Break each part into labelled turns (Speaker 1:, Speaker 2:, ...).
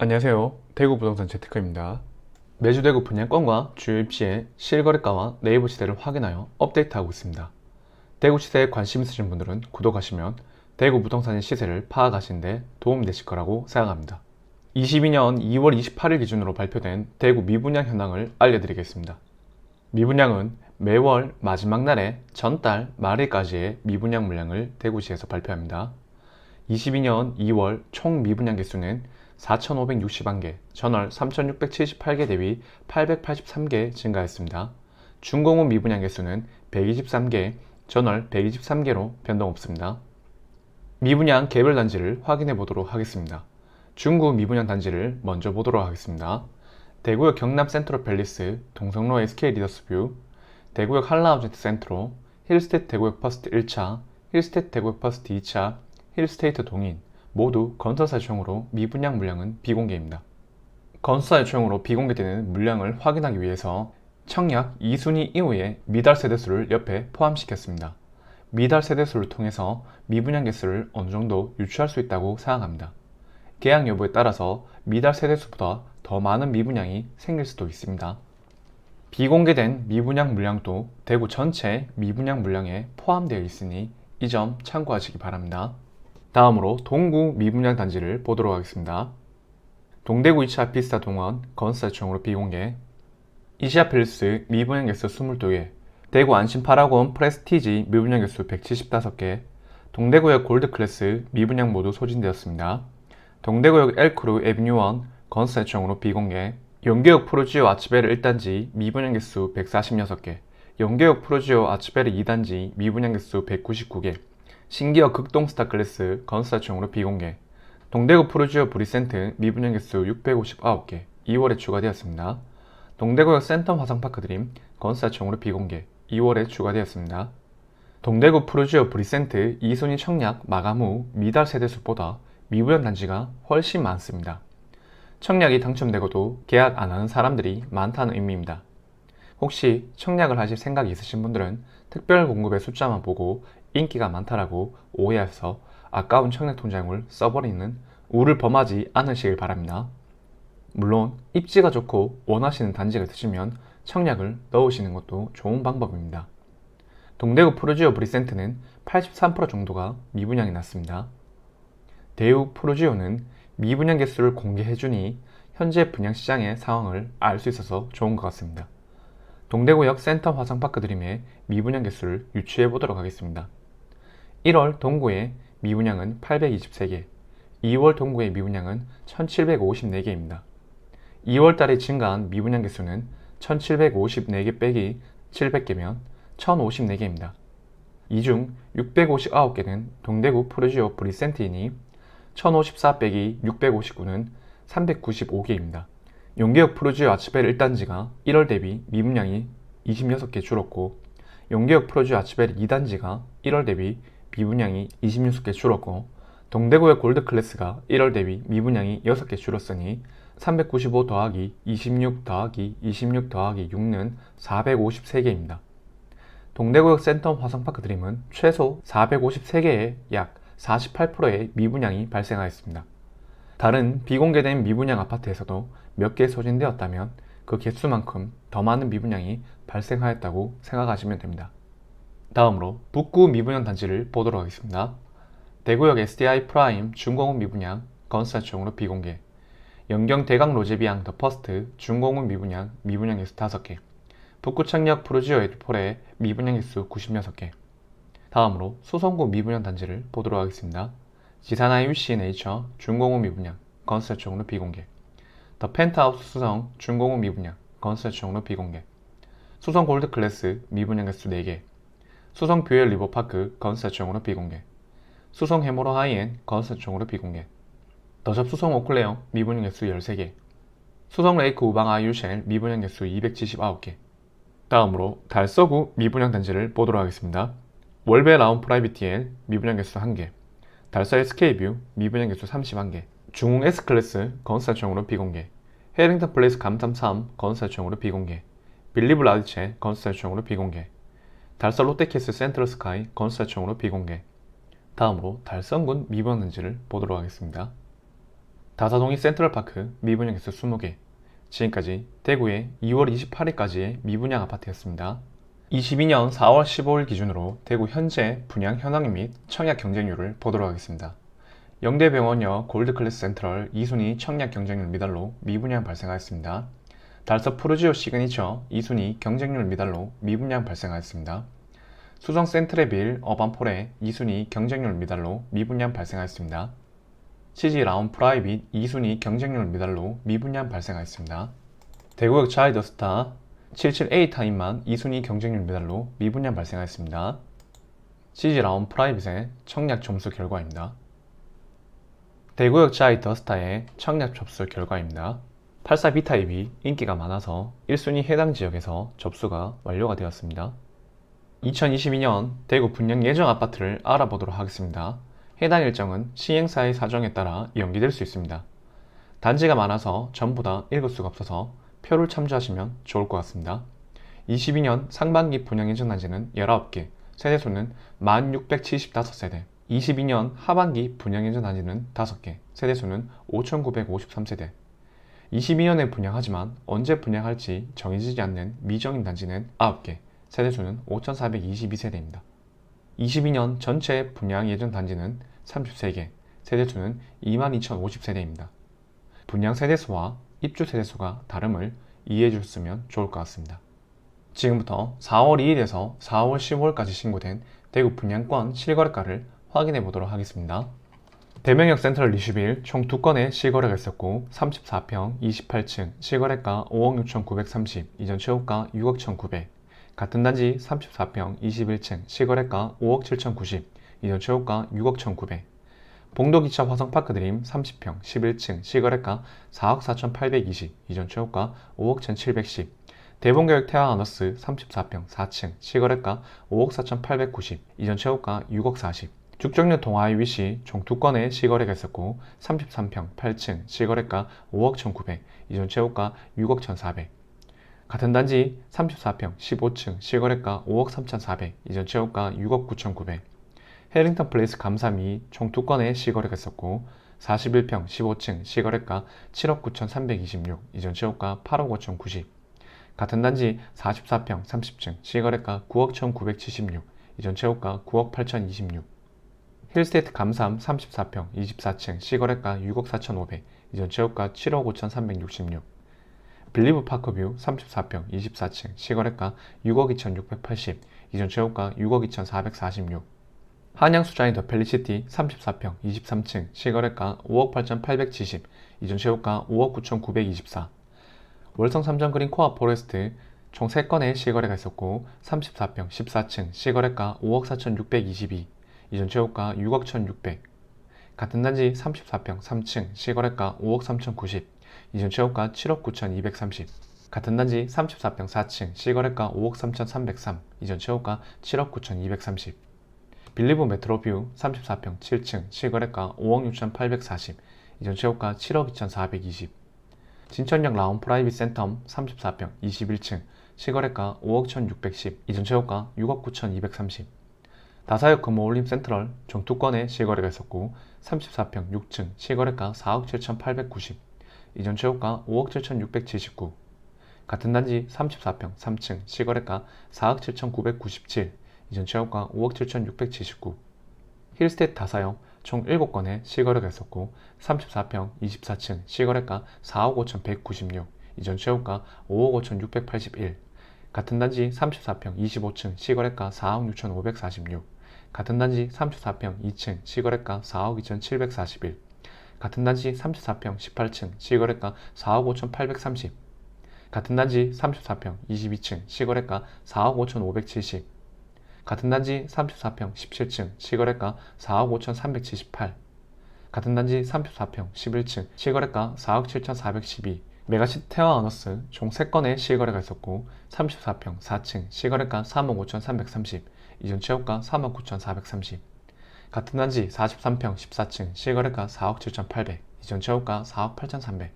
Speaker 1: 안녕하세요. 대구 부동산 재테크입니다. 매주 대구 분양권과 주요 입지의 실거래가와 네이버 시세를 확인하여 업데이트하고 있습니다. 대구 시세에 관심 있으신 분들은 구독하시면 대구 부동산의 시세를 파악하시는 데 도움이 되실 거라고 생각합니다. 22년 2월 28일 기준으로 발표된 대구 미분양 현황을 알려드리겠습니다. 미분양은 매월 마지막 날에 전달 말일까지의 미분양 물량을 대구시에서 발표합니다. 22년 2월 총 미분양 개수는 4,561개, 전월 3,678개 대비 883개 증가했습니다. 준공업 미분양 개수는 123개, 전월 123개로 변동 없습니다. 미분양 개별 단지를 확인해 보도록 하겠습니다. 중구 미분양 단지를 먼저 보도록 하겠습니다. 대구역 경남 센트럴 팰리스, 동성로 SK 리더스뷰, 대구역 한라아우젠트 센트로, 힐스테이트 대구역 퍼스트 1차, 힐스테이트 대구역 퍼스트 2차, 힐스테이트 동인 모두 건설사 요청으로 미분양 물량은 비공개입니다. 건설사 요청으로 비공개되는 물량을 확인하기 위해서 청약 2순위 이후에 미달 세대수를 옆에 포함시켰습니다. 미달 세대수를 통해서 미분양 개수를 어느 정도 유추할 수 있다고 생각합니다. 계약 여부에 따라서 미달 세대수보다 더 많은 미분양이 생길 수도 있습니다. 비공개된 미분양 물량도 대구 전체 미분양 물량에 포함되어 있으니 이 점 참고하시기 바랍니다. 다음으로 동구 미분양 단지를 보도록 하겠습니다. 동대구 2차 비스타 동원 건설사 요청으로 비공개, 이시아 팰리스 미분양 개수 22개, 대구 안심 파라곤 프레스티지 미분양 개수 175개, 동대구역 골드클래스 미분양 모두 소진되었습니다. 동대구역 엘크루 에비뉴 1 건설사 요청으로 비공개, 용계역 프로지오 아츠베르 1단지 미분양 개수 146개, 용계역 프로지오 아츠베르 2단지 미분양 개수 199개, 신기역 극동스타클래스 건설사 요청으로 비공개, 동대구 프로지오 브리센트 미분양 개수 659개 2월에 추가되었습니다. 동대구역 센텀 화성파크 드림 건설사 요청으로 비공개 2월에 추가되었습니다. 동대구 프로지오 브리센트 2순위 청약 마감 후 미달 세대수보다 미분양 단지가 훨씬 많습니다. 청약이 당첨되고도 계약 안 하는 사람들이 많다는 의미입니다. 혹시 청약을 하실 생각이 있으신 분들은 특별 공급의 숫자만 보고 인기가 많다라고 오해해서 아까운 청약 통장을 써버리는 우를 범하지 않으시길 바랍니다. 물론 입지가 좋고 원하시는 단지가 있으시면 청약을 넣으시는 것도 좋은 방법입니다. 동대구 프로지오 브리센트는 83% 정도가 미분양이 났습니다. 대우 프로지오는 미분양 개수를 공개해주니 현재 분양시장의 상황을 알 수 있어서 좋은 것 같습니다. 동대구역 센텀 화성파크 드림의 미분양 개수를 유추해 보도록 하겠습니다. 1월 동구의 미분양은 823개, 2월 동구의 미분양은 1754개입니다. 2월달에 증가한 미분양 개수는 1754개 빼기 700개면 1054개입니다. 이 중 659개는 동대구 프로지오 브리센트이니 1054 빼기 659는 395개입니다. 용계역 프로지오 아츠베르 1단지가 1월 대비 미분양이 26개 줄었고, 용계역 프로지오 아츠베르 2단지가 1월 대비 미분양이 26개 줄었고, 동대구역 골드클래스가 1월 대비 미분양이 6개 줄었으니 395 더하기 26 더하기 26 더하기 6는 453개입니다. 동대구역 센텀 화성파크 드림은 최소 453개의 약 48%의 미분양이 발생하였습니다. 다른 비공개된 미분양 아파트에서도 몇 개 소진되었다면 그 개수만큼 더 많은 미분양이 발생하였다고 생각하시면 됩니다. 다음으로 북구 미분양 단지를 보도록 하겠습니다. 대구역 SDI 프라임 준공업 미분양 건설사 요청으로 비공개, 연경 대강 로제비앙 더 퍼스트 준공업 미분양 개수 5개, 북구청역 프로지오 에듀폴의 미분양 개수 96개. 다음으로 수성구 미분양 단지를 보도록 하겠습니다. 지사나 UC 네이처 준공업 미분양 건설사 요청으로 비공개, 더 펜트하우스 수성 준공업 미분양 건설사 요청으로 비공개, 수성 골드클래스 미분양 개수 4개, 수성 뷰엘 리버파크 건설사 요청으로 비공개, 수성 해모로 하이엔 건설사 요청으로 비공개, 더샵 수성 오클레어 미분양 개수 13개, 수성 레이크 우방 아이유쉘 미분양 개수 279개. 다음으로 달서구 미분양 단지를 보도록 하겠습니다. 월베 라운 프라이빗티엘 미분양 개수 1개, 달서 SK뷰 미분양 개수 31개, 중흥 S클래스 건설사 요청으로 비공개, 해링턴 플레이스 감33 건설사 요청으로 비공개, 빌리브 라디체 건설사 요청으로 비공개, 달서 롯데캐슬 센트럴 스카이 건설사 요청으로 비공개. 다음으로 달성군 미분양 단지를 보도록 하겠습니다. 다사동이 센트럴파크 미분양 개수 20개. 지금까지 대구의 2월 28일까지의 미분양 아파트였습니다. 22년 4월 15일 기준으로 대구 현재 분양 현황 및 청약 경쟁률을 보도록 하겠습니다. 영대병원역 골드클래스 센트럴 2순위 청약 경쟁률 미달로 미분양 발생하였습니다. 달서 푸르지오 시그니처 2순위 경쟁률 미달로 미분양 발생하였습니다. 수성 센트레빌 어반폴에 2순위 경쟁률 미달로 미분양 발생하였습니다. CG 라운 프라이빗 2순위 경쟁률 미달로 미분양 발생하였습니다. 대구역 자이더스타 77A 타임만 2순위 경쟁률 미달로 미분양 발생하였습니다. CG 라운 프라이빗의 청약 점수 결과입니다. 대구역 자이더스타의 청약 접수 결과입니다. 84B 타입이 인기가 많아서 1순위 해당 지역에서 접수가 완료가 되었습니다. 2022년 대구 분양 예정 아파트를 알아보도록 하겠습니다. 해당 일정은 시행사의 사정에 따라 연기될 수 있습니다. 단지가 많아서 전부 다 읽을 수가 없어서 표를 참조하시면 좋을 것 같습니다. 22년 상반기 분양 예정 단지는 19개, 세대수는 1675세대. 22년 하반기 분양 예정 단지는 5개, 세대수는 5953세대. 22년에 분양하지만 언제 분양할지 정해지지 않는 미정인 단지는 9개, 세대수는 5422세대입니다. 22년 전체 분양 예정 단지는 33개, 세대수는 22,050세대입니다. 분양 세대수와 입주 세대수가 다름을 이해해 주셨으면 좋을 것 같습니다. 지금부터 4월 2일에서 4월 15일까지 신고된 대구 분양권 실거래가를 확인해 보도록 하겠습니다. 대명역 센트럴 리슈빌 총 2건의 실거래가 있었고 34평 28층 실거래가 5억 6,930, 이전 최고가 6억 1,900. 같은 단지 34평 21층 실거래가 5억 7,090, 이전 최고가 6억 1,900. 봉도기차 화성파크 드림 30평 11층 실거래가 4억 4,820, 이전 최고가 5억 1,710. 대봉교육 태화아너스 34평 4층 실거래가 5억 4,890, 이전 최고가 6억 40. 죽정류 동아이 위시 총 2건의 실거래가 있었고 33평 8층 실거래가 5억 1,900, 이전 최고가 6억 1,400. 같은 단지 34평 15층 실거래가 5억 3,400, 이전 최고가 6억 9,900. 해링턴 플레이스 감삼이 총 2건의 실거래가 있었고 41평 15층 실거래가 7억 9,326, 이전 최고가 8억 5,090. 같은 단지 44평 30층 실거래가 9억 1,976, 이전 최고가 9억 8,026. 힐스테이트 감삼 34평 24층 실거래가 6억 4,500, 이전 최고가 7억 5,366. 빌리브 파크뷰 34평 24층 실거래가 6억 2,680, 이전 최고가 6억 2,446. 한양수자인 더 펠리시티 34평 23층 실거래가 5억 8,870, 이전 최고가 5억 9,924. 월성 삼정그린 코아 포레스트 총 3건의 실거래가 있었고 34평 14층 실거래가 5억 4,622, 이전 최고가 6억 1,600. 같은 단지 34평 3층 실거래가 5억 3,090, 이전 최고가 7억 9,230. 같은 단지 34평 4층 실거래가 5억 3,303, 이전 최고가 7억 9,230. 빌리브 메트로뷰 34평 7층 실거래가 5억 6,840, 이전 최고가 7억 2,420. 진천역 라운 프라이빗 센텀 34평 21층 실거래가 5억 1,610, 이전 최고가 6억 9,230. 다사역 금호올림 센트럴 총 2건의 실거래가 있었고 34평 6층 실거래가 4억 7,890, 이전 최고가 5억 7,679. 같은 단지 34평 3층 실거래가 4억 7,997, 이전 최고가 5억 7,679. 힐스테이트 다사역 총 7건의 실거래가 있었고 34평 24층 실거래가 4억 5,196, 이전 최고가 5억 5,681. 같은 단지 34평 25층 실거래가 4억 6,546. 같은 단지 34평 2층 실거래가 4억 2,741. 같은 단지 34평 18층 실거래가 4억 5,830. 같은 단지 34평 22층 실거래가 4억 5,570. 같은 단지 34평 17층 실거래가 4억 5,378. 같은 단지 34평 11층 실거래가 4억 7,412. 메가시티 태화아너스 총 3건의 실거래가 있었고 34평 4층 실거래가 3억 5,330, 이전 최고가 3억 9,430. 같은 단지 43평 14층 실거래가 4억 7,800, 이전 최고가 4억 8,300.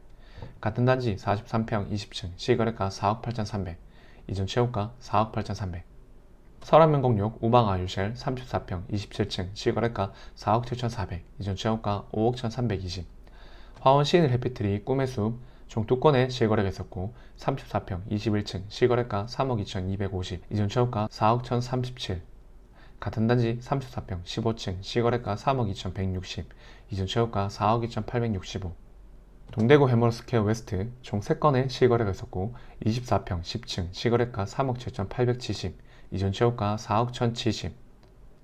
Speaker 1: 같은 단지 43평 20층 실거래가 4억 8,300, 이전 최고가 4억 8,300. 서란명곡역 우방아유쉘 34평 27층 실거래가 4억 7,400, 이전 최고가 5억 1,320. 화원 시인을 해피트리 꿈의 숲 총 2건의 실거래가 있었고 34평 21층 실거래가 3억 2,250, 이전 최고가 4억 1,037. 같은 단지 34평 15층 실거래가 3억 2,160, 이전 최고가 4억 2,865. 동대구 해머스퀘어 웨스트 총 3건의 실거래가 있었고 24평 10층 실거래가 3억 7,870, 이전 최고가 4억 1,070.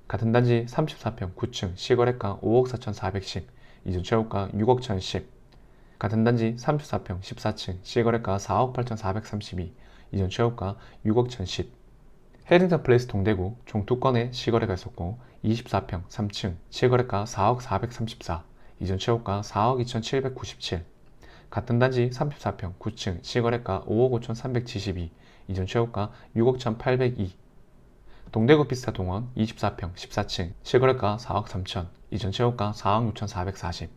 Speaker 1: 같은 단지 34평 9층 실거래가 5억 4,410, 이전 최고가 6억 1,010. 같은 단지 34평 14층 실거래가 4억 8,432, 이전 최고가 6억 1,010. 해링턴 플레이스 동대구 총 2건의 실거래가 있었고 24평 3층 실거래가 4억 434, 이전 최고가 4억 2,797. 같은 단지 34평 9층 실거래가 5억 5,372, 이전 최고가 6억 1,802. 동대구 피스타 동원 24평 14층 실거래가 4억 3천, 이전 최고가 4억 6,440.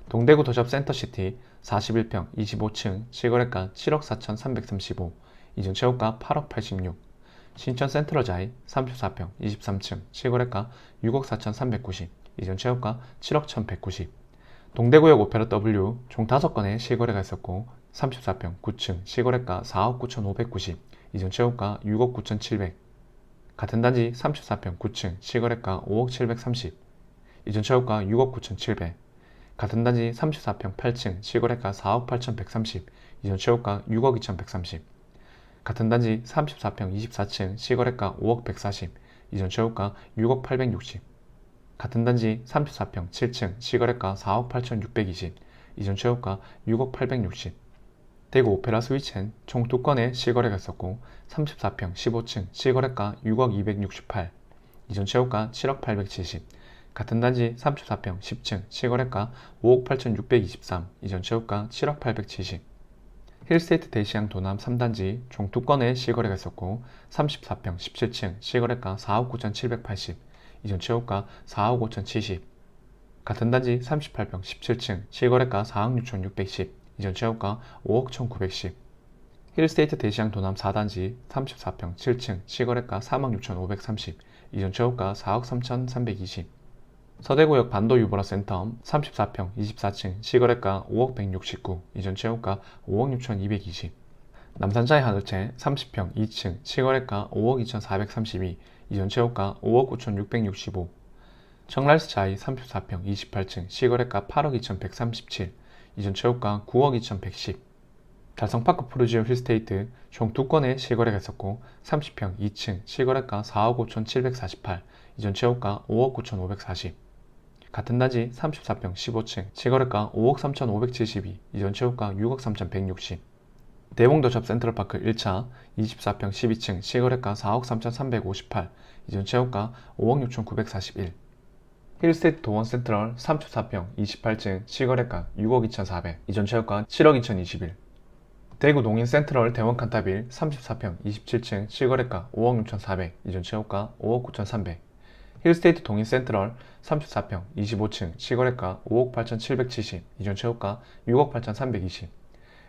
Speaker 1: 동대구 더샵 센터시티 41평 25층 실거래가 7억 4,335, 이전 최고가 8억 86. 신천 센트럴자이 34평 23층 실거래가 6억 4,390, 이전 최고가 7억 1,190. 동대구역 오페라 W 총 5건의 실거래가 있었고 34평 9층 실거래가 4억 9,590, 이전 최고가 6억 9,700. 같은 단지 34평 9층 실거래가 5억 730, 이전 최고가 6억 9,700. 같은 단지 34평 8층 실거래가 4억 8,130, 이전 최고가 6억 2,130. 같은 단지 34평 24층 실거래가 5억 140, 이전 최고가 6억 860. 같은 단지 34평 7층 실거래가 4억 8,620, 이전 최고가 6억 860. 대구 오페라 스위첸 총 2건의 실거래가 있었고 34평 15층 실거래가 6억 268, 이전 최고가 7억 870. 같은 단지 34평 10층 실거래가 5억 8,623, 이전 최고가 7억 870. 힐스테이트 대시양 도남 3단지 총 2건의 실거래가 있었고 34평 17층 실거래가 4억 9,780, 이전 최고가 4억 5,070. 같은 단지 38평 17층 실거래가 4억 6,610, 이전 최고가 5억 1,910. 힐스테이트 대시양 도남 4단지 34평 7층 실거래가 3억 6,530, 이전 최고가 4억 3,320. 서대구역 반도 유보라 센텀 34평 24층 실거래가 5억 169, 이전 최고가 5억 6,220. 남산자의 하늘채 30평 2층 실거래가 5억 2,432, 이전 최고가 5억 9,665. 청랄스자이 34평 28층 실거래가 8억 2,137, 이전 최고가 9억 2,110. 달성파크 프루지오 힐스테이트 총 2건의 실거래가 있었고 30평 2층 실거래가 4억 5,748, 이전 최고가 5억 9,540. 같은 단지 34평 15층 실거래가 5억 3,572, 이전 최고가 6억 3,160. 대봉더샵 센트럴파크 1차 24평 12층 실거래가 4억 3,358, 이전 최고가 5억 6,941. 힐스테이트 도원 센트럴 34평 28층 실거래가 6억 2,400, 이전 최고가 7억 2,021. 대구 농인 센트럴 대원 칸타빌 34평 27층 실거래가 5억 6,400, 이전 최고가 5억 9,300. 힐스테이트 동인 센트럴 34평 25층 실거래가 5억 8,770, 이전 최고가 6억 8,320.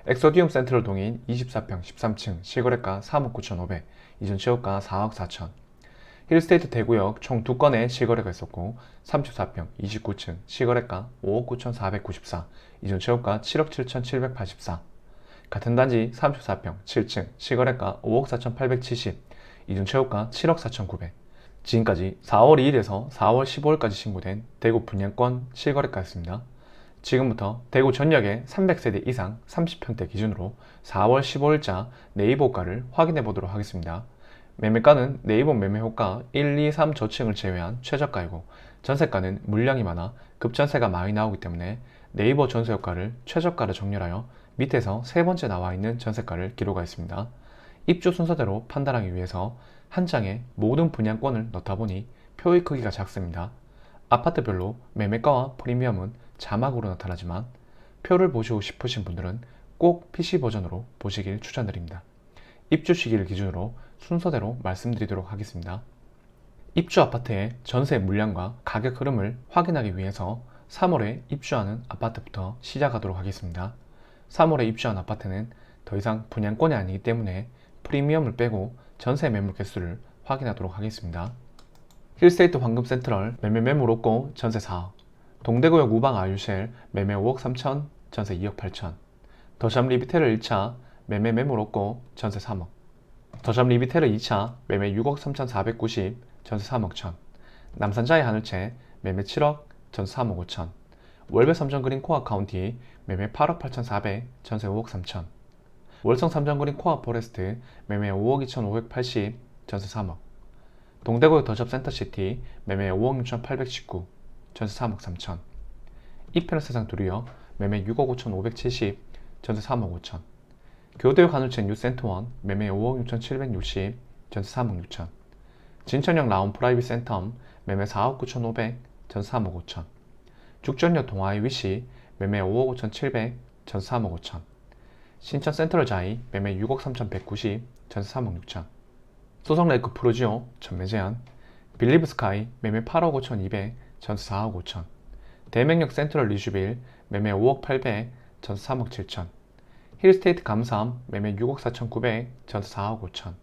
Speaker 1: 엑소디움 센트럴 동인 24평 13층 실거래가 3억 9,500, 이전 최고가 4억 4천. 힐스테이트 대구역 총 2건의 실거래가 있었고 34평 29층 실거래가 5억 9,494, 이전 최고가 7억 7,784. 같은 단지 34평 7층 실거래가 5억 4,870, 이전 최고가 7억 4,900. 지금까지 4월 2일에서 4월 15일까지 신고된 대구 분양권 실거래가였습니다. 지금부터 대구 전역의 300세대 이상 30평대 기준으로 4월 15일자 네이버가를 확인해 보도록 하겠습니다. 매매가는 네이버 매매호가 1, 2, 3 저층을 제외한 최저가이고 전세가는 물량이 많아 급전세가 많이 나오기 때문에 네이버 전세호가를 최저가를 정렬하여 밑에서 세 번째 나와 있는 전세가를 기록하였습니다. 입주 순서대로 판단하기 위해서 한 장에 모든 분양권을 넣다 보니 표의 크기가 작습니다. 아파트별로 매매가와 프리미엄은 자막으로 나타나지만 표를 보시고 싶으신 분들은 꼭 PC 버전으로 보시길 추천드립니다. 입주 시기를 기준으로 순서대로 말씀드리도록 하겠습니다. 입주 아파트의 전세 물량과 가격 흐름을 확인하기 위해서 3월에 입주하는 아파트부터 시작하도록 하겠습니다. 3월에 입주한 아파트는 더 이상 분양권이 아니기 때문에 프리미엄을 빼고 전세 매물 개수를 확인하도록 하겠습니다. 힐스테이트 황금 센트럴 매매 매물 없고 전세 4억, 동대구역 우방 아유쉘 매매 5억 3천, 전세 2억 8천. 더샵 리비테를 1차 매매 매물없고 전세 3억. 더샵 리비테를 2차 매매 6억 3,490, 전세 3억 천. 남산자의 하늘채 매매 7억, 전세 3억 5천. 월배 삼정 그린 코아 카운티 매매 8억 8,400, 전세 5억 3천. 월성 삼정 그린 코아 포레스트 매매 5억 2,580, 전세 3억. 동대구역 더샵 센터시티 매매 5억 6,819, 전세 3억 3천. 이편의 세상 두리어 매매 6억 5,570, 전세 3억 5천. 교대역 하늘채 뉴센터원 매매 5억 6,760, 전세 3억 6천. 진천역 라운 프라이빗 센텀 매매 4억 9,500, 전세 3억 5천. 죽전역 동아이 위시 매매 5억 5,700, 전세 3억 5천. 신천 센트럴 자이 매매 6억 3,190, 전세 3억 6천. 소성레이크 프로지오 전매 제한. 빌리브 스카이 매매 8억 5,200, 전세 4억 5천. 대명역 센트럴 리슈빌 매매 5억 800, 전세 3억 7천. 힐스테이트 감삼 매매 6억 4,900, 전세 4억 5천.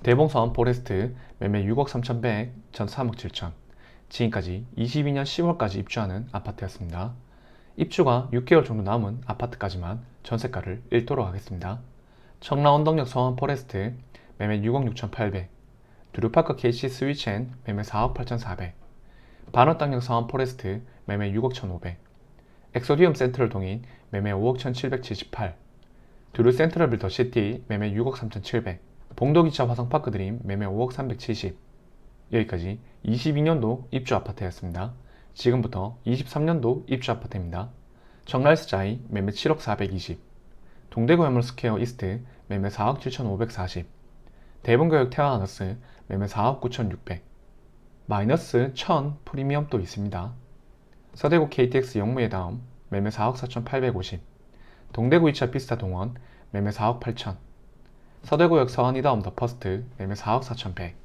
Speaker 1: 대봉선 포레스트 매매 6억 3,100, 전세 3억 7천. 지금까지 22년 10월까지 입주하는 아파트였습니다. 입주가 6개월 정도 남은 아파트까지만 전세가를 읽도록 하겠습니다. 청라원동역 서원 포레스트 매매 6억 6,800, 두류파크 KC 스위첸 매매 4억 8,400, 반원땅역 서원 포레스트 매매 6억 1,500, 엑소디움 센트럴 동인 매매 5억 1,778, 두류 센트럴 빌더 시티 매매 6억 3,700, 봉도기차 화성파크 드림 매매 5억 370. 여기까지 22년도 입주 아파트였습니다. 지금부터 23년도 입주 아파트입니다. 정라이스 자이 매매 7억 420, 동대구 해물스퀘어 이스트 매매 4억 7,540, 대봉교역 태화하너스 매매 4억 9,600, 마이너스 1000 프리미엄도 있습니다. 서대구 KTX 영무의 다음 매매 4억 4,850, 동대구 2차 비스타 동원 매매 4억 8천, 서대구역 서한이다움 더 퍼스트 매매 4억 4,100,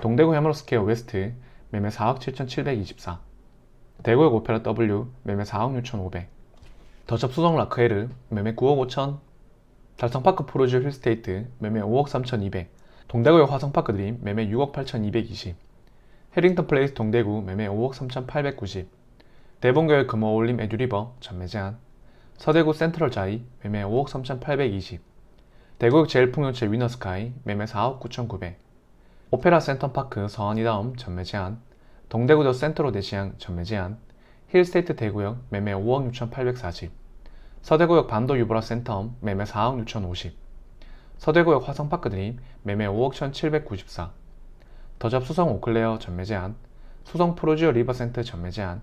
Speaker 1: 동대구 해머스퀘어 웨스트 매매 4억 7,724, 대구역 오페라 W 매매 4억 6,500, 더샵 수성 라크에르 매매 9억 5천, 달성파크 프로지오 힐스테이트 매매 5억 3,200, 동대구역 화성파크 드림 매매 6억 8,220, 해링턴 플레이스 동대구 매매 5억 3,890, 대봉교역 금호올림 에듀리버 전매 제한, 서대구 센트럴 자이 매매 5억 3,820, 대구역 제일풍요체 위너스카이 매매 4억 9,900, 오페라 센텀파크 서한이다움 전매 제한, 동대구 더 센트로 대시양 전매 제한, 힐스테이트 대구역 매매 5억 6,840, 서대구역 반도 유보라 센텀 매매 4억 6,050, 서대구역 화성파크 드림 매매 5억 1,794, 더잡 수성 오클레어 전매 제한, 수성 프로지오 리버센터 전매 제한,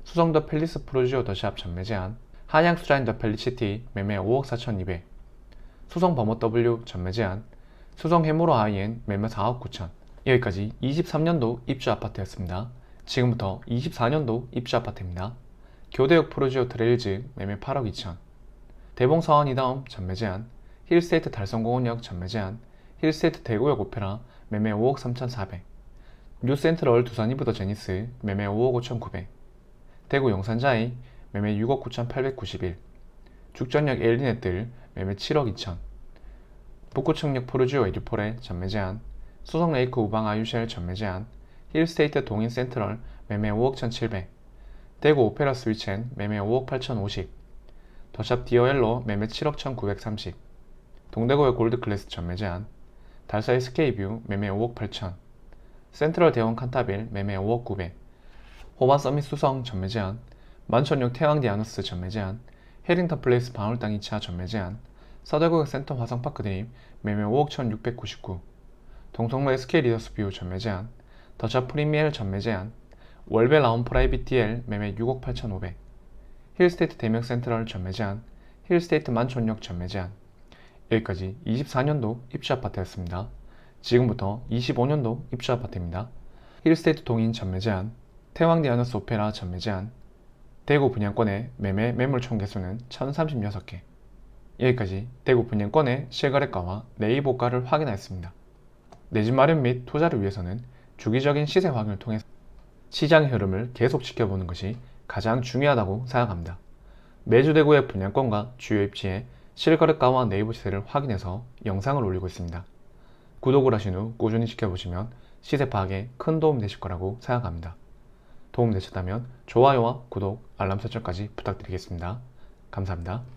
Speaker 1: 수성 더 팰리스 프로지오 더샵 전매 제한, 한양 수자인 더 팰리시티 매매 5억 4,200, 수성 버머 W 전매 제한, 수성 해무로 아이엔 매매 4억 9천. 여기까지 23년도 입주 아파트였습니다. 지금부터 24년도 입주 아파트입니다. 교대역 프로지오 트레일즈 매매 8억 2천, 대봉 서원 이다움 전매 제한, 힐스테이트 달성공원역 전매 제한, 힐스테이트 대구역 오페라 매매 5억 3,400, 뉴센트럴 두산 이브더 제니스 매매 5억 5,900, 대구 용산자이 매매 6억 9,891, 죽전역 엘리넷들 매매 7억 2천, 북구청역 프로지오 에듀폴에 전매 제한, 수성 레이크 우방 아유쉘 전매 제한, 힐스테이트 동인 센트럴 매매 5억 1,700, 대구 오페라 스위첸 매매 5억 8,050, 더샵 디어엘로 매매 7억 1,930, 동대구역 골드클래스 전매 제한, 달서 SK뷰 매매 5억 8천, 센트럴 대원 칸타빌 매매 5억 900, 호반 서밋 수성 전매 제한, 만천역 태왕디 아너스 전매 제한, 해링턴 플레이스 방울땅 2차 전매 제한, 서대구역 센터 화성파크 드림 매매 5억 1,699, 동성로 SK 리더스 뷰 전매 제한, 더샵 프리미엘 전매 제한, 월베 라운 프라이빗 DL 매매 6억 8,500, 힐스테이트 대명 센트럴 전매 제한, 힐스테이트 만촌역 전매 제한. 여기까지 24년도 입주 아파트였습니다. 지금부터 25년도 입주 아파트입니다. 힐스테이트 동인 전매 제한, 태왕디 아너스 오페라 전매 제한, 대구 분양권의 매매 매물 총 개수는 1,036개. 여기까지 대구 분양권의 실거래가와 네이버가를 확인하였습니다. 내 집 마련 및 투자를 위해서는 주기적인 시세 확인을 통해 시장의 흐름을 계속 지켜보는 것이 가장 중요하다고 생각합니다. 매주 대구의 분양권과 주요 입지의 실거래가와 네이버 시세를 확인해서 영상을 올리고 있습니다. 구독을 하신 후 꾸준히 지켜보시면 시세 파악에 큰 도움이 되실 거라고 생각합니다. 도움 되셨다면 좋아요와 구독, 알람 설정까지 부탁드리겠습니다. 감사합니다.